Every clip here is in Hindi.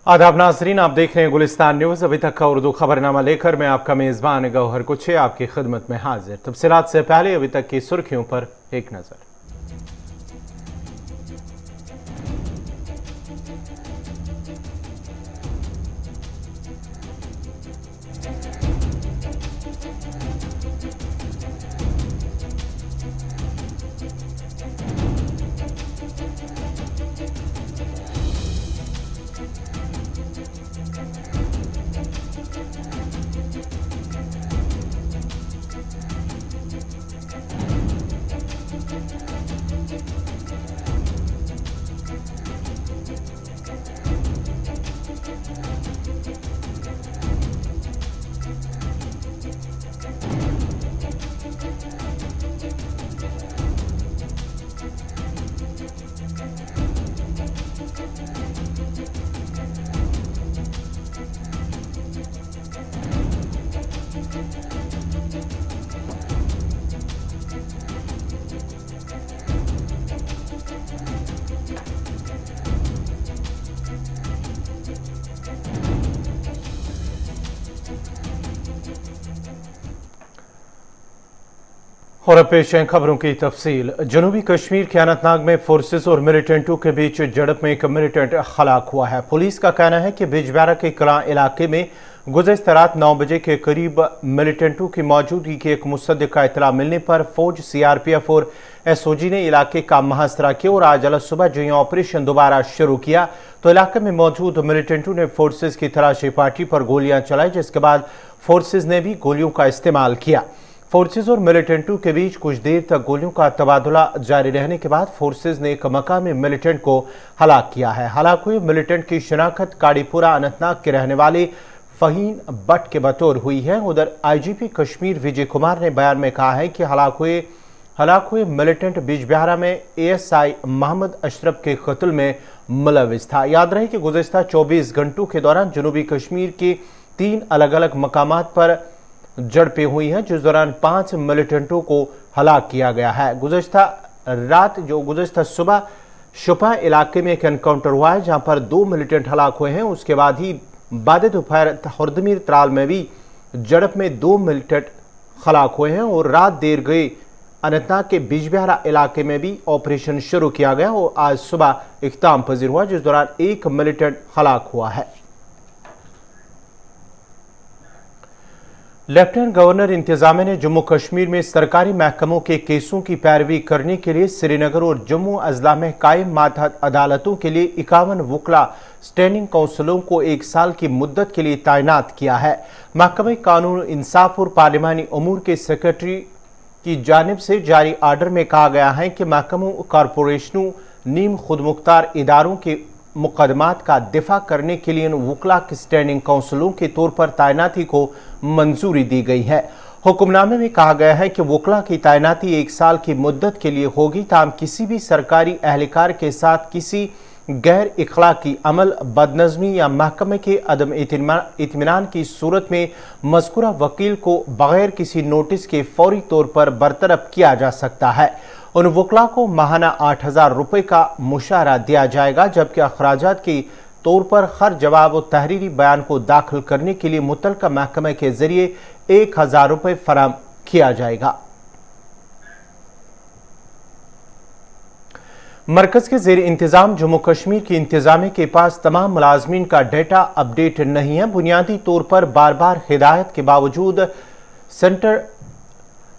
आदाब नाजरीन, आप देख रहे हैं गुलिस्तान न्यूज़। अभी तक का उर्दू खबरनामा लेकर मैं आपका मेज़बान गौहर कुछे आपकी खिदमत में हाजिर। तफसीलात से पहले अभी तक की सुर्खियों पर एक नज़र। और अब पेश हैं खबरों की तफसील। जनूबी कश्मीर के अनंतनाग में फोर्सेस और मिलिटेंटों के बीच झड़प में एक मिलिटेंट हलाक हुआ है। पुलिस का कहना है कि बिजबेहरा के कलां इलाके में गुज़श्ता रात 9 बजे के करीब मिलिटेंटों की मौजूदगी की एक मुसद्दिक़ का इतला मिलने पर फौज, CRPF और SOG ने इलाके का मुहासरा किया और आज अल सुबह जो ऑपरेशन दोबारा शुरू किया तो इलाके में मौजूद मिलिटेंटों ने फोर्सेस की तलाशी पार्टी पर गोलियां चलाई, जिसके बाद फोर्सेस ने भी गोलियों का इस्तेमाल किया। फोर्सेस और मिलिटेंटों के बीच कुछ देर तक गोलियों का तबादला जारी रहने के बाद फोर्सेस ने एक मकामी मिलिटेंट को हलाक किया है। हलाक हुए मिलिटेंट की शिनाख्त काड़ीपुरा अनंतनाग के रहने वाले फ़हीन बट के बतौर हुई है। उधर IGP कश्मीर विजय कुमार ने बयान में कहा है कि हलाक हुए मिलिटेंट बिजबेहरा में ASI मोहम्मद अशरफ के कत्ल में मुलविस था। याद रहे कि गुज़श्ता 24 घंटों के दौरान जनूबी कश्मीर के 3 अलग अलग मकामात पर झड़पें हुई हैं, जिस दौरान 5 मिलिटेंटों को हलाक किया गया है। गुज़श्ता सुबह शुपा इलाके में एक एनकाउंटर हुआ है, जहां पर 2 मिलिटेंट हलाक हुए हैं। उसके बाद ही बाद दोपहर हरदमीर त्राल में भी झड़प में 2 मिलिटेंट हलाक हुए हैं और रात देर गए अनंतनाग के बिजबेहरा इलाके में भी ऑपरेशन शुरू किया गया और आज सुबह इख्तिताम पजीर हुआ, जिस दौरान 1 मिलिटेंट हलाक हुआ है। लेफ्टिनेंट गवर्नर इंतजामिया ने जम्मू कश्मीर में सरकारी महकमों के केसों की पैरवी करने के लिए श्रीनगर और जम्मू अजला में कायम मातहत अदालतों के लिए 51 वकला स्टैंडिंग काउंसिलों को 1 साल की मुद्दत के लिए तैनात किया है। महकमे कानून, इंसाफ और पार्लिमानी अमूर के सेक्रेटरी की जानिब से जारी आर्डर में कहा गया है कि महकमों, कॉरपोरेशनों, नीम खुदमुख्तार इदारों के मुकदमात का दिफा करने के लिए वकला की स्टैंडिंग काउंसिलों के तौर पर तैनाती को मंजूरी दी गई है। हुक्मनामे में कहा गया है कि वकला की तैनाती 1 साल की मुद्दत के लिए होगी, ताम किसी भी सरकारी एहलकार के साथ किसी गैर इखलाकी अमल, बदनज़मी या महकमे के अदम इत्मीनान की सूरत में मज़कूरा वकील को बगैर किसी नोटिस के फौरी तौर पर बरतरफ किया जा सकता है। उन वकला को माहाना 8,000 रुपये का मुशारा दिया जाएगा, जबकि अखराजात के तौर पर हर जवाब और तहरीरी बयान को दाखिल करने के लिए मुतल्लिका महकमे के जरिए 1,000 रुपये फराहम किया जाएगा। मरकज के ज़ेर इंतजाम जम्मू कश्मीर की इंतजामिया के पास तमाम मुलाजमीन का डेटा अपडेट नहीं है। बुनियादी तौर पर बार बार हिदायत के बावजूद centre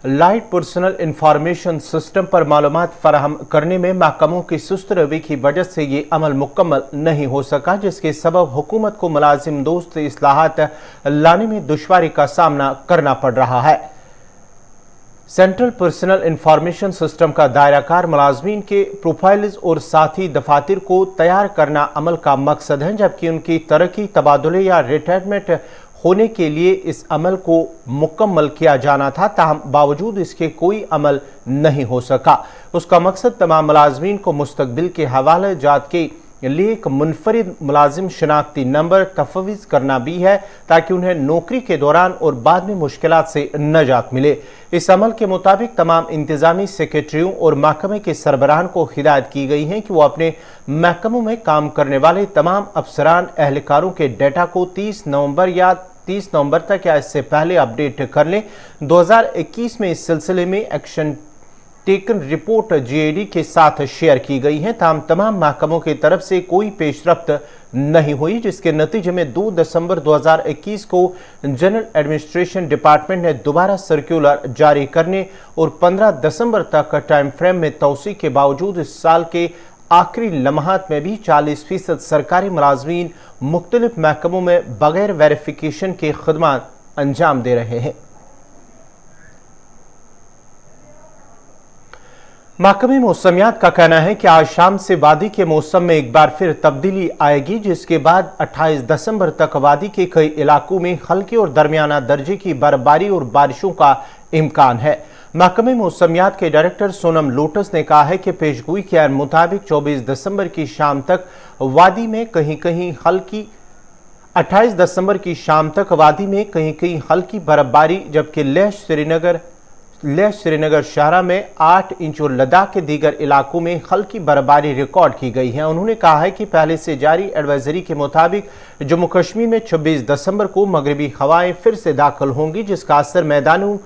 light personal information system पर मालूमात फराहम करने में महकमों की सुस्त रवि की वजह से ये अमल मुकम्मल नहीं हो सका, जिसके सबब हुकूमत को मुलाजिम दोस्त इस्लाहात लाने में दुश्वारी का सामना करना पड़ रहा है। सेंट्रल पर्सनल इंफॉर्मेशन सिस्टम का दायराकार मुलाजमीन के प्रोफाइल्स और साथी दफातर को तैयार करना अमल का मकसद है, जबकि उनकी तरक्की, तबादले या रिटायरमेंट होने के लिए इस अमल को मुकम्मल किया जाना था। ताहम बावजूद इसके कोई अमल नहीं हो सका। उसका मकसद तमाम मुलाजमीन को मुस्तकबिल के हवाले जात के लिए एक मुनफरिद मुलाजिम शनाख्ती नंबर तफवीज़ करना भी है ताकि उन्हें नौकरी के दौरान और बाद में मुश्किलात से नजात मिले। इस अमल के मुताबिक तमाम इंतजामी सेक्रेटरियों और महकमे के सरबराहान को हिदायत की गई है कि वो अपने महकमों में काम करने वाले तमाम अफसरान एहलकारों के डेटा को 30 नवंबर तक या इससे पहले अपडेट कर लें। 2021 में इस सिलसिले में एक्शन टेकन रिपोर्ट जीएडी के साथ शेयर की गई है। तमाम महकमों की तरफ से कोई पेशरफ्त नहीं हुई, जिसके नतीजे में 2 दिसंबर 2021 को जनरल एडमिनिस्ट्रेशन डिपार्टमेंट ने दोबारा सर्कुलर जारी करने और 15 दिसंबर तक टाइम फ्रेम में तोसी के बावजूद इस साल के आखिरी लम्हात में भी 40% सरकारी मुलाजमीन मुख्तलिफ महकमों में बगैर वेरिफिकेशन के खदमात अंजाम दे रहे हैं। महकमे मौसमियात का कहना है कि आज शाम से वादी के मौसम में एक बार फिर तब्दीली आएगी, जिसके बाद 28 दिसंबर तक वादी के कई इलाकों में हल्की और दरमियाना दर्जे की बर्फबारी और बारिशों का इम्कान है। महकमे मौसमियात के डायरेक्टर सोनम लोटस ने कहा है कि पेशगोई के मुताबिक 24 दिसंबर की शाम तक वादी में कहीं कहीं हल्की 28 दिसंबर की शाम तक वादी में कहीं कहीं हल्की बर्फबारी, जबकि लेह श्रीनगर शहरा में 8 इंच और लद्दाख के दीगर इलाकों में हल्की बर्फबारी रिकॉर्ड की गई है। उन्होंने कहा है कि पहले से जारी एडवाइजरी के मुताबिक जम्मू कश्मीर में 26 दिसंबर को मगरबी हवाएं फिर से दाखिल होंगी, जिसका असर मैदानी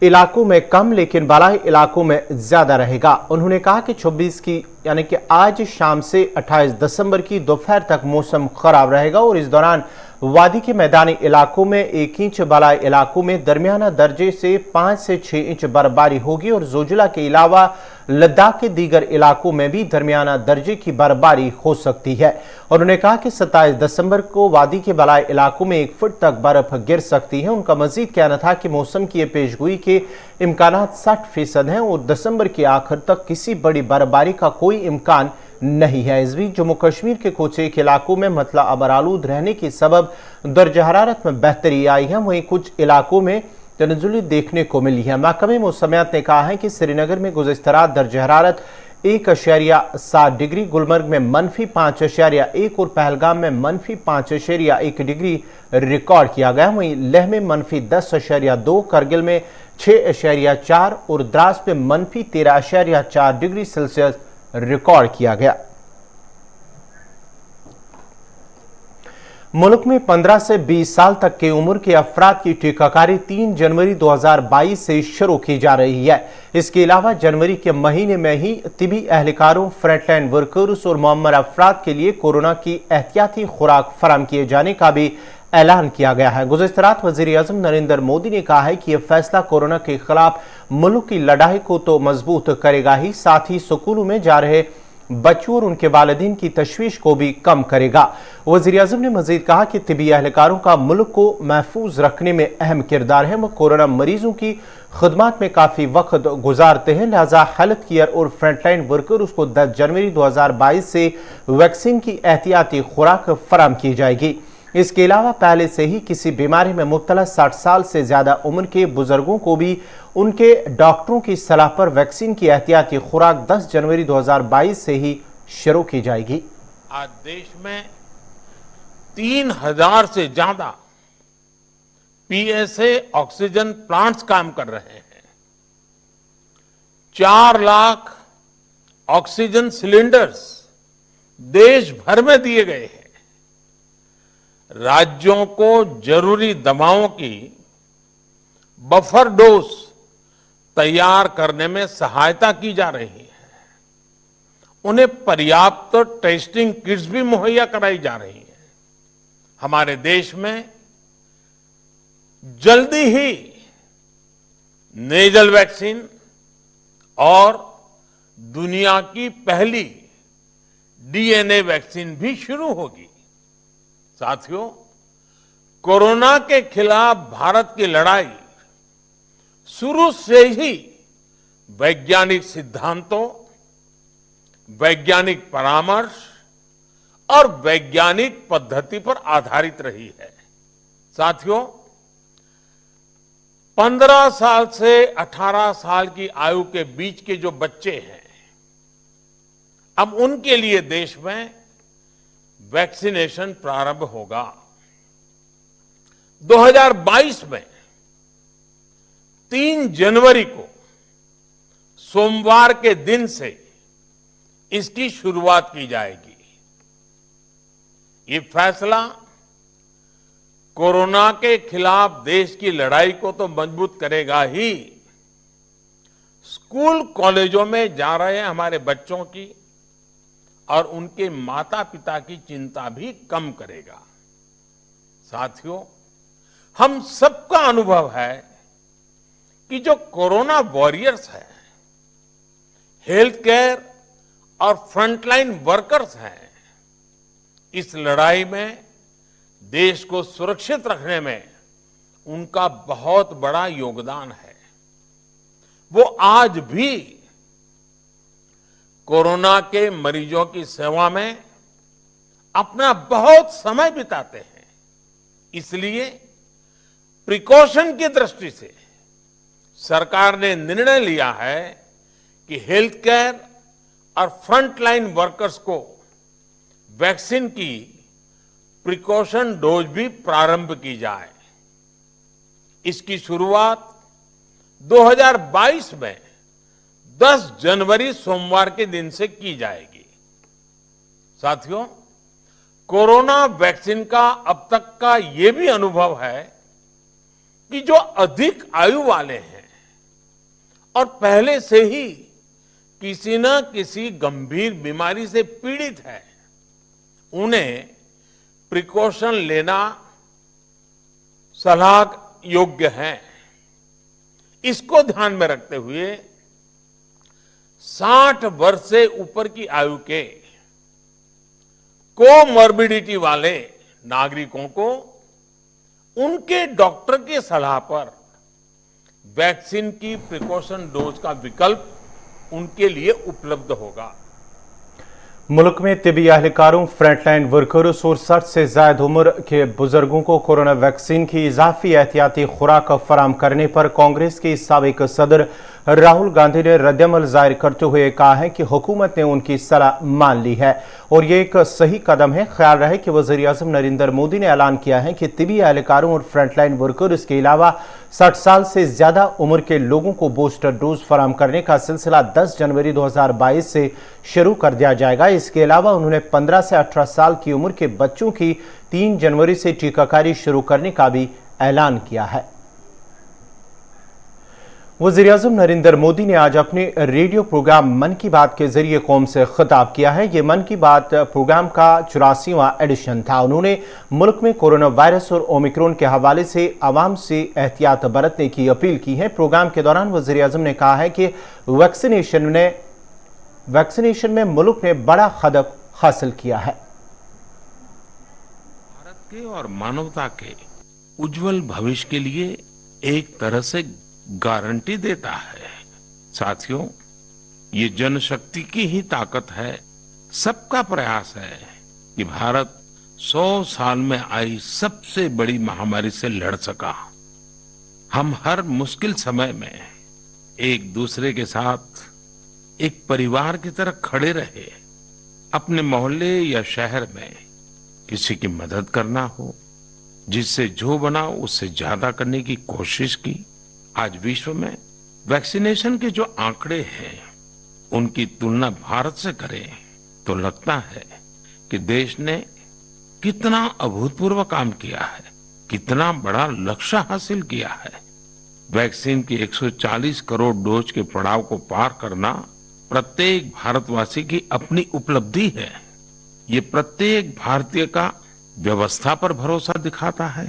इलाकों में कम लेकिन बालाई इलाकों में ज्यादा रहेगा। उन्होंने कहा कि 26 की यानी कि आज शाम से 28 दिसंबर की दोपहर तक मौसम खराब रहेगा और इस दौरान वादी के मैदानी इलाकों में 1 इंच, बालाई इलाकों में दरमियाना दर्जे से 5 से 6 इंच बर्फबारी होगी और जोजिला के अलावा लद्दाख के दीगर इलाकों में भी दरमियाना दर्जे की बर्फबारी हो सकती है। उन्होंने कहा कि 27 दिसंबर को वादी के बालाई इलाकों में 1 फुट तक बर्फ गिर सकती है। उनका मजीद कहना था कि मौसम की पेशगोई के इम्कानात 60% हैं और दिसंबर के आखिर तक किसी बड़ी बर्फबारी का कोई इम्कान नहीं है। इस बीच जम्मू कश्मीर के कुछ एक इलाकों में मतला अबरालूद रहने के सबब दर्ज हरारत में बेहतरी आई है, वहीं कुछ इलाकों में तनजुली देखने को मिली है। महकमे मौसमियात ने कहा है कि श्रीनगर में गुज़िश्ता रात दर्ज हरारत 1.7 डिग्री, गुलमर्ग में -5.1 और पहलगाम में -5.1 डिग्री रिकॉर्ड किया गया। वहीं लेह में -10.2, करगिल में 6.4 और द्रास में -13.4 डिग्री सेल्सियस रिकॉर्ड किया गया। मुल्क में 15 से 20 साल तक की उम्र के अफराद की टीकाकारी 3 जनवरी 2022 से शुरू की जा रही है। इसके अलावा जनवरी के महीने में ही तिबी एहलकारों, फ्रंटलाइन वर्कर्स और मुअम्मर अफराद के लिए कोरोना की एहतियाती खुराक फराम किए जाने का भी ऐलान किया गया है। गुज़िश्ता रात वज़ीर-ए-आज़म नरेंद्र मोदी ने कहा है कि यह फैसला कोरोना के खिलाफ मुल्क की लड़ाई को तो मजबूत करेगा ही, साथ ही स्कूलों में जा रहे बच्चों और उनके वालिदैन की तशवीश को भी कम करेगा। वज़ीर-ए-आज़म ने मजीद कहा कि तिबी एहलकारों का मुल्क को महफूज रखने में अहम किरदार है। वह कोरोना मरीजों की खदमात में काफ़ी वक्त गुजारते हैं, लिहाजा हेल्थ केयर और फ्रंटलाइन वर्कर्स को 10 जनवरी 2022 से वैक्सीन की एहतियाती खुराक फराम की जाएगी। इसके अलावा पहले से ही किसी बीमारी में मुब्तला 60 साल से ज्यादा उम्र के बुजुर्गों को भी उनके डॉक्टरों की सलाह पर वैक्सीन की एहतियाती खुराक 10 जनवरी 2022 से ही शुरू की जाएगी। आज देश में 3000 से ज्यादा पीएसए ऑक्सीजन प्लांट्स काम कर रहे हैं। 4 लाख ऑक्सीजन सिलेंडर्स देश भर में दिए गए हैं। राज्यों को जरूरी दवाओं की बफर डोज तैयार करने में सहायता की जा रही है। उन्हें पर्याप्त टेस्टिंग किट्स भी मुहैया कराई जा रही है। हमारे देश में जल्दी ही नेजल वैक्सीन और दुनिया की पहली डीएनए वैक्सीन भी शुरू होगी। साथियों, कोरोना के खिलाफ भारत की लड़ाई शुरू से ही वैज्ञानिक सिद्धांतों, वैज्ञानिक परामर्श और वैज्ञानिक पद्धति पर आधारित रही है। साथियों, 15 साल से 18 साल की आयु के बीच के जो बच्चे हैं, अब उनके लिए देश में वैक्सीनेशन प्रारंभ होगा। 2022 में 3 जनवरी को सोमवार के दिन से इसकी शुरुआत की जाएगी। ये फैसला कोरोना के खिलाफ देश की लड़ाई को तो मजबूत करेगा ही, स्कूल कॉलेजों में जा रहे हमारे बच्चों की और उनके माता पिता की चिंता भी कम करेगा। साथियों, हम सबका अनुभव है कि जो कोरोना वॉरियर्स हैं, हेल्थ केयर और फ्रंटलाइन वर्कर्स हैं, इस लड़ाई में देश को सुरक्षित रखने में उनका बहुत बड़ा योगदान है। वो आज भी कोरोना के मरीजों की सेवा में अपना बहुत समय बिताते हैं। इसलिए प्रिकॉशन की दृष्टि से सरकार ने निर्णय लिया है कि हेल्थ केयर और फ्रंटलाइन वर्कर्स को वैक्सीन की प्रिकॉशन डोज भी प्रारंभ की जाए। इसकी शुरुआत 2022 में 10 जनवरी सोमवार के दिन से की जाएगी। साथियों, कोरोना वैक्सीन का अब तक का ये भी अनुभव है कि जो अधिक आयु वाले हैं और पहले से ही किसी न किसी गंभीर बीमारी से पीड़ित है, उन्हें प्रिकॉशन लेना सलाह योग्य है। इसको ध्यान में रखते हुए 60 वर्ष से ऊपर की आयु के कोमॉर्बिडिटी वाले नागरिकों को उनके डॉक्टर की सलाह पर वैक्सीन की प्रिकॉशन डोज का विकल्प उनके लिए उपलब्ध होगा। मुल्क में तिबी एहलकारों, फ्रंटलाइन वर्कर्स और 60 से ज्यादा उम्र के बुजुर्गों को कोरोना वैक्सीन की इजाफी एहतियाती खुराक फराम करने पर कांग्रेस के साबिक सदर राहुल गांधी ने रद्दअमल जाहिर करते हुए कहा है कि हुकूमत ने उनकी सलाह मान ली है और ये एक सही कदम है। ख्याल रहे कि वज़ीर-ए-आज़म नरेंद्र मोदी ने ऐलान किया है कि तिबी एहलकारों और फ्रंटलाइन वर्कर्स के अलावा 60 साल से ज्यादा उम्र के लोगों को बूस्टर डोज फराम करने का सिलसिला 10 जनवरी 2022 से शुरू कर दिया जाएगा। इसके अलावा उन्होंने 15 से 18 साल की उम्र के बच्चों की 3 जनवरी से टीकाकारी शुरू करने का भी ऐलान किया है। वज़ीर-ए-आज़म नरेंद्र मोदी ने आज अपने रेडियो प्रोग्राम मन की बात के जरिए कौम से खिताब किया है। ये मन की बात प्रोग्राम का 84वां एडिशन था। उन्होंने मुल्क में कोरोना वायरस और ओमिक्रॉन के हवाले से आवाम से एहतियात बरतने की अपील की है। प्रोग्राम के दौरान वज़ीर-ए-आज़म ने कहा है कि वैक्सीनेशन में मुल्क ने बड़ा हदफ हासिल किया है। भारत के और मानवता के उज्जवल भविष्य के लिए एक तरह से गारंटी देता है। साथियों, ये जनशक्ति की ही ताकत है, सबका प्रयास है कि भारत 100 साल में आई सबसे बड़ी महामारी से लड़ सका। हम हर मुश्किल समय में एक दूसरे के साथ एक परिवार की तरह खड़े रहे। अपने मोहल्ले या शहर में किसी की मदद करना हो, जिससे जो बना उससे ज्यादा करने की कोशिश की। आज विश्व में वैक्सीनेशन के जो आंकड़े हैं, उनकी तुलना भारत से करें तो लगता है कि देश ने कितना अभूतपूर्व काम किया है, कितना बड़ा लक्ष्य हासिल किया है। वैक्सीन की 140 करोड़ डोज के पड़ाव को पार करना प्रत्येक भारतवासी की अपनी उपलब्धि है। ये प्रत्येक भारतीय का व्यवस्था पर भरोसा दिखाता है,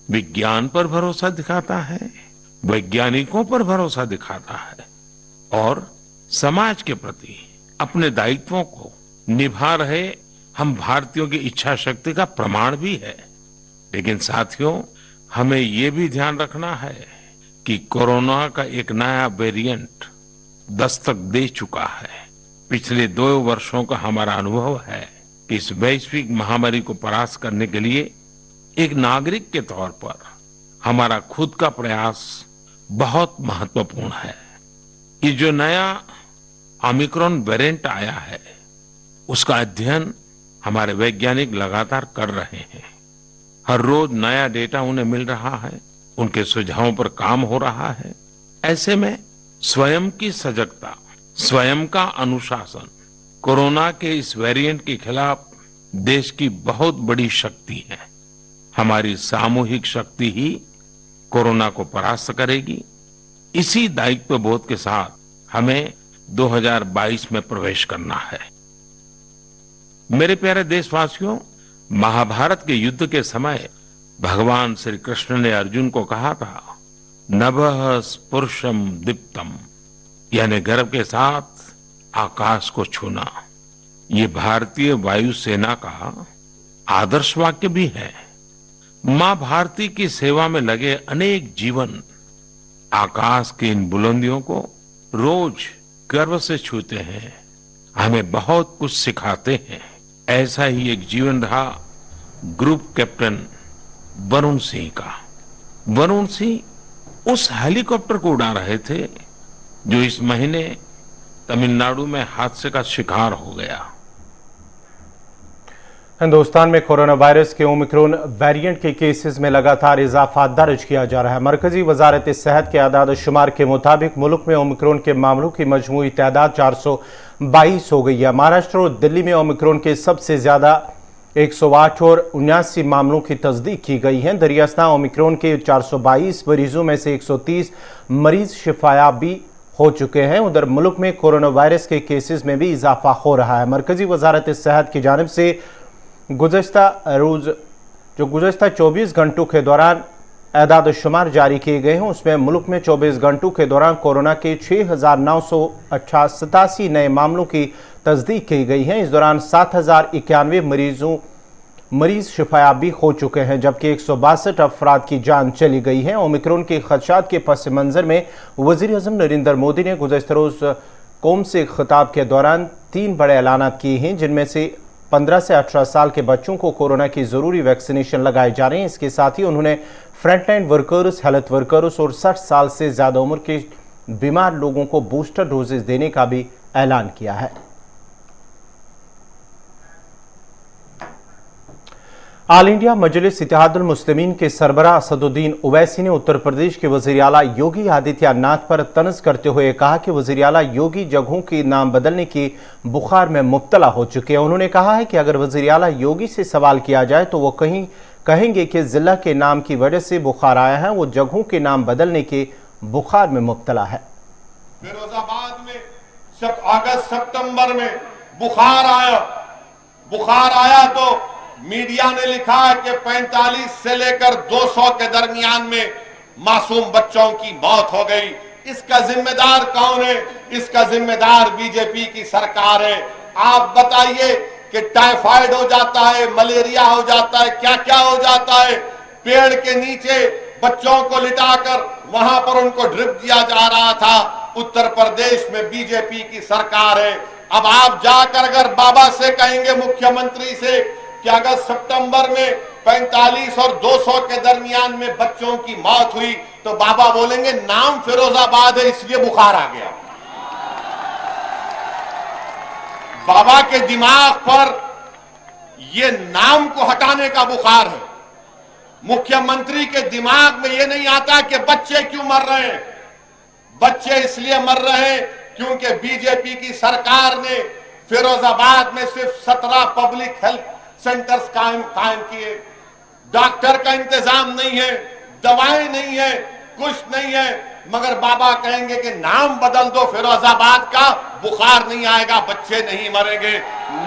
विज्ञान पर भरोसा दिखाता है, वैज्ञानिकों पर भरोसा दिखाता है और समाज के प्रति अपने दायित्वों को निभा रहे हम भारतीयों की इच्छा शक्ति का प्रमाण भी है। लेकिन साथियों, हमें ये भी ध्यान रखना है कि कोरोना का एक नया वेरिएंट दस्तक दे चुका है। पिछले 2 वर्षों का हमारा अनुभव है कि इस वैश्विक महामारी को परास्त करने के लिए एक नागरिक के तौर पर हमारा खुद का प्रयास बहुत महत्वपूर्ण है। ये जो नया ओमिक्रॉन वेरिएंट आया है, उसका अध्ययन हमारे वैज्ञानिक लगातार कर रहे हैं। हर रोज नया डेटा उन्हें मिल रहा है, उनके सुझावों पर काम हो रहा है। ऐसे में स्वयं की सजगता, स्वयं का अनुशासन कोरोना के इस वेरिएंट के खिलाफ देश की बहुत बड़ी शक्ति है। हमारी सामूहिक शक्ति ही कोरोना को परास्त करेगी। इसी दायित्व बोध के साथ हमें 2022 में प्रवेश करना है। मेरे प्यारे देशवासियों, महाभारत के युद्ध के समय भगवान श्री कृष्ण ने अर्जुन को कहा था, नभः स्पुरुषम दीप्तम, यानी गर्व के साथ आकाश को छूना। ये भारतीय वायुसेना का आदर्श वाक्य भी है। मां भारती की सेवा में लगे अनेक जीवन आकाश की इन बुलंदियों को रोज गर्व से छूते हैं, हमें बहुत कुछ सिखाते हैं। ऐसा ही एक जीवन रहा ग्रुप कैप्टन वरुण सिंह का। वरुण सिंह उस हेलीकॉप्टर को उड़ा रहे थे जो इस महीने तमिलनाडु में हादसे का शिकार हो गया। हिंदुस्तान में कोरोना वायरस के ओमिक्रॉन वेरिएंट के केसेस में लगातार इजाफा दर्ज किया जा रहा है। मरकजी वजारत सेहत के आदाद शुमार के मुताबिक मुल्क में ओमिक्रॉन के मामलों की मजमूई तादाद 422 हो गई है। महाराष्ट्र और दिल्ली में ओमिक्रॉन के सबसे ज्यादा 108 और 79 मामलों की तस्दीक की गई है। दरियास्ता ओमिक्रॉन के 422 मरीजों में से 130 मरीज शिफायाब भी हो चुके हैं। उधर मुल्क में कोरोना वायरस के केसेस में भी इजाफा हो रहा है। मरकजी वजारत सेहत की जानिब से गुज़श्ता 24 घंटों के दौरान एदाद शुमार जारी किए गए हैं। उसमें मुल्क में 24 घंटों के दौरान कोरोना के 6,987 नए मामलों की तस्दीक की गई है। इस दौरान 7,091 मरीज शिफायाब भी हो चुके हैं, जबकि 162 अफराद की जान चली गई है। ओमिक्रॉन के खदशात के पस मंजर में वज़ीर-ए-आज़म नरेंद्र मोदी ने गुज़श्ता रोज़ कौम से खिताब के दौरान 3 बड़े ऐलानात किए हैं, जिनमें से 15 से 18 साल के बच्चों को कोरोना की जरूरी वैक्सीनेशन लगाए जा रहे हैं। इसके साथ ही उन्होंने फ्रंटलाइन वर्कर्स, हेल्थ वर्कर्स और 60 साल से ज्यादा उम्र के बीमार लोगों को बूस्टर डोजेस देने का भी ऐलान किया है। ऑल इंडिया मजलिस इत्तेहादुल मुस्लिमीन के सरबराह असदुद्दीन ओवैसी ने उत्तर प्रदेश के वज़ीर आला योगी आदित्यनाथ पर तंज करते हुए कहा कि वज़ीर आला योगी जगहों के नाम बदलने की बुखार में मुब्तला हो चुके हैं। उन्होंने कहा है कि अगर वज़ीर आला योगी से सवाल किया जाए तो वो कहेंगे कि जिला के नाम की वजह से बुखार आया है, वो जगहों के नाम बदलने के बुखार में मुब्तला है। फिरोजाबाद में अगस्त सितंबर में बुखार आया तो मीडिया ने लिखा कि 45 से लेकर 200 के दरमियान में मासूम बच्चों की मौत हो गई। इसका जिम्मेदार कौन है? इसका जिम्मेदार बीजेपी की सरकार है। आप बताइए कि टाइफाइड हो जाता है, मलेरिया हो जाता है, क्या क्या हो जाता है। पेड़ के नीचे बच्चों को लिटाकर वहां पर उनको ड्रिप दिया जा रहा था। उत्तर प्रदेश में बीजेपी की सरकार है। अब आप जाकर अगर बाबा से कहेंगे, मुख्यमंत्री से, कि अगस्त सितंबर में 45 और 200 के दरमियान में बच्चों की मौत हुई, तो बाबा बोलेंगे नाम फिरोजाबाद है इसलिए बुखार आ गया। बाबा के दिमाग पर ये नाम को हटाने का बुखार है। मुख्यमंत्री के दिमाग में ये नहीं आता कि बच्चे क्यों मर रहे हैं। बच्चे इसलिए मर रहे हैं क्योंकि बीजेपी की सरकार ने फिरोजाबाद में सिर्फ 17 पब्लिक हेल्थ सेंटर्स कायम किए। डॉक्टर का इंतजाम नहीं है, दवाएं नहीं है, कुछ नहीं है, मगर बाबा कहेंगे कि नाम बदल दो फिरोजाबाद का, बुखार नहीं आएगा, बच्चे नहीं मरेंगे।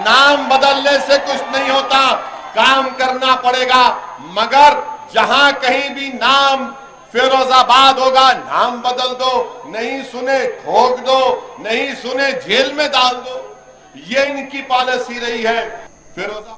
नाम बदलने से कुछ नहीं होता, काम करना पड़ेगा। मगर जहां कहीं भी नाम फिरोजाबाद होगा, नाम बदल दो, नहीं सुने ठोक दो, नहीं सुने जेल में डाल दो। ये इनकी पॉलिसी रही है। फिरोजाबाद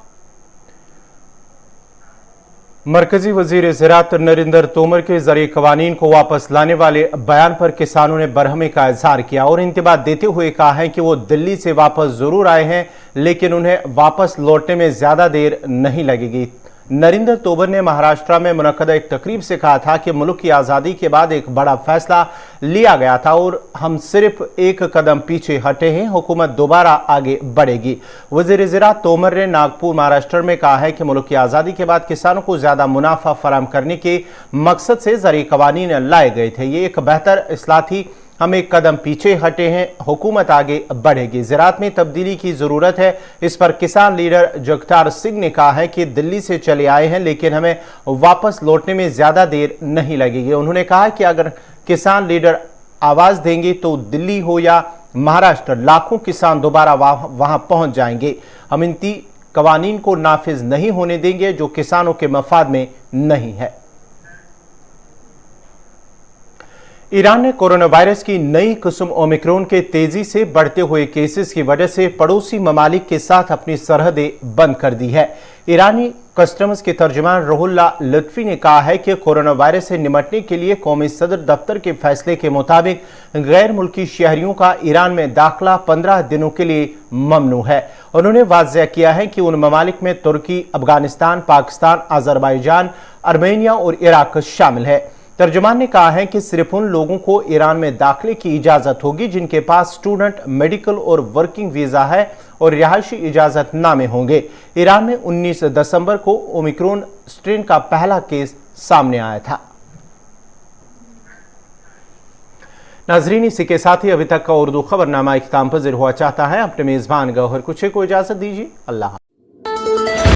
मरकजी वजीर ज़राअत नरेंद्र तोमर के जरिए कवानीन को वापस लाने वाले बयान पर किसानों ने बरहमी का इजहार किया और इंतबाह देते हुए कहा है कि वो दिल्ली से वापस जरूर आए हैं, लेकिन उन्हें वापस लौटने में ज्यादा देर नहीं लगेगी। नरेंद्र तोमर ने महाराष्ट्र में मुनक्कदा एक तकरीब से कहा था कि मुल्क की आज़ादी के बाद एक बड़ा फैसला लिया गया था और हम सिर्फ एक कदम पीछे हटे हैं, हुकूमत दोबारा आगे बढ़ेगी। वज़ीर ज़राअत तोमर ने नागपुर महाराष्ट्र में कहा है कि मुल्क की आज़ादी के बाद किसानों को ज़्यादा मुनाफा फराहम करने के मकसद से ज़रूरी क़वानीन लाए गए थे। ये एक बेहतर इस्लाह थी, हम एक कदम पीछे हटे हैं, हुकूमत आगे बढ़ेगी। ज़राअत में तब्दीली की ज़रूरत है, इस पर किसान लीडर जगतार सिंह ने कहा है कि दिल्ली से चले आए हैं लेकिन हमें वापस लौटने में ज़्यादा देर नहीं लगेगी। उन्होंने कहा कि अगर किसान लीडर आवाज़ देंगे तो दिल्ली हो या महाराष्ट्र, लाखों किसान दोबारा वहां पहुंच जाएंगे। हम इन कवानीन को नाफिज नहीं होने देंगे जो किसानों के मफाद में नहीं है। ईरान ने कोरोना वायरस की नई किस्म ओमिक्रॉन के तेजी से बढ़ते हुए केसेस की वजह से पड़ोसी ममालिक के साथ अपनी सरहदें बंद कर दी है। ईरानी कस्टम्स के तर्जुमान रुहुल्लाह लुत्फी ने कहा है कि कोरोना वायरस से निपटने के लिए कौमी सदर दफ्तर के फैसले के मुताबिक गैर मुल्की शहरियों का ईरान में दाखिला 15 दिनों के लिए ममनू है। उन्होंने वाज़ेह किया है कि उन ममालिक में तुर्की, अफगानिस्तान, पाकिस्तान, अजरबैजान, आर्मेनिया और इराक शामिल है। तर्जुमान ने कहा है कि सिर्फ उन लोगों को ईरान में दाखिले की इजाज़त होगी जिनके पास स्टूडेंट, मेडिकल और वर्किंग वीज़ा है और रिहायशी इजाज़तनामे होंगे। ईरान में 19 दिसंबर को ओमिक्रॉन स्ट्रेन का पहला केस सामने आया था। नाजरीन, इसी के साथ ही अभी तक का उर्दू खबरनामा इख्तिताम पज़ीर हुआ चाहता है। अपने मेज़बान गौहर कुछे को इजाज़त दीजिए। अल्लाह।